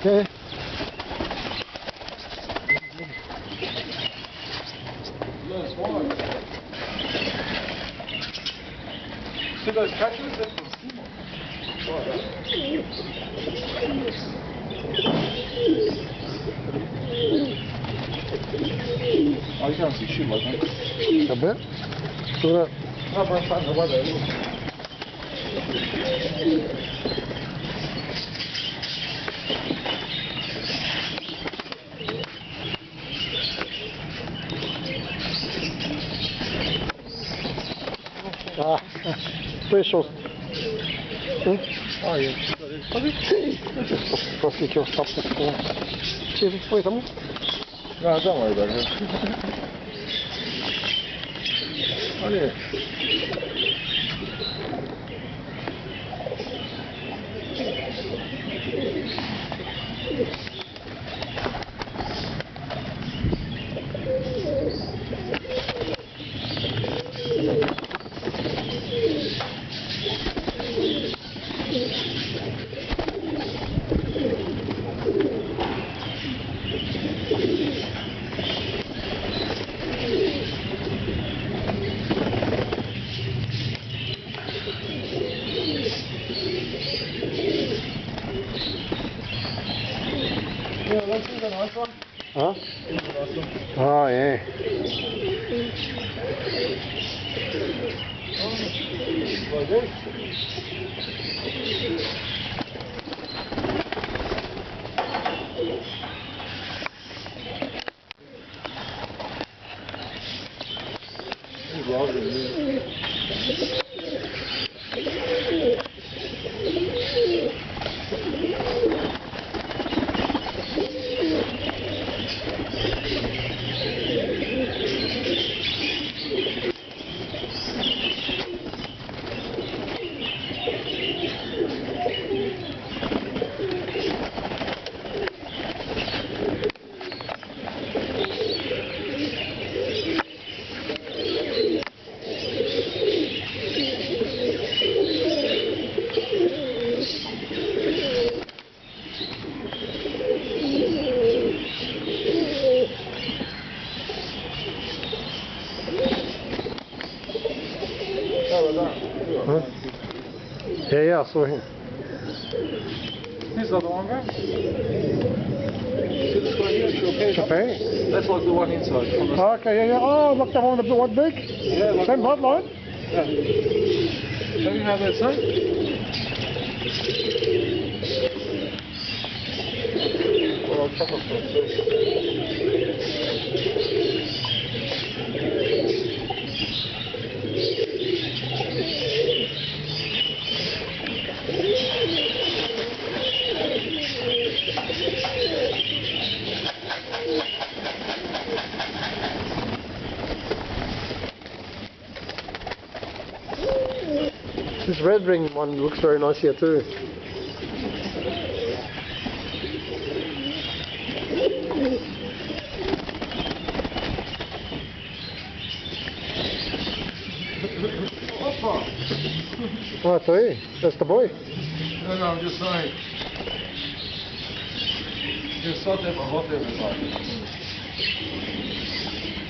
Yeah. Yes, why? See those catches? They're from Seymour. Oh, you can't see shit like that. A bit. Look at No, bro, I'm trying to weather. that. Ah, special. Oh, yeah. Просто ничего, стопка такого. Через поэтому. No, don't worry about it. Oh, yeah. Yeah, let's do the nice one. Huh? The nice one. Oh, yeah. Like this. He's lovely, yeah. Huh? Yeah, I saw him. Here's the other one, bro. See this one here? It's Okay. That's like the one inside. From the Okay, yeah. Oh, look, the one with the one big. Yeah, like Same bloodline. Yeah. Show you how that's done. Well, I'll chop it from first. This red ring one looks very nice here too. Oh, it's hey, that's the boy. No, I'm just saying. Just só tem para você, pessoal.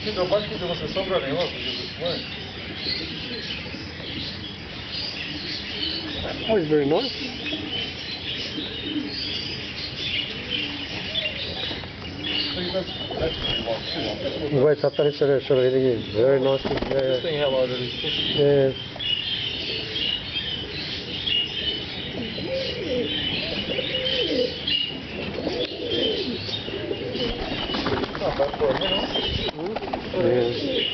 Sim, não pode que você sobra nenhuma, porque você foi. Oh, he's very nice. He waits up there, he's sort of eating. Very nice. Just Yeah. think how low it is. Yeah. Not bad for a minute. Yeah.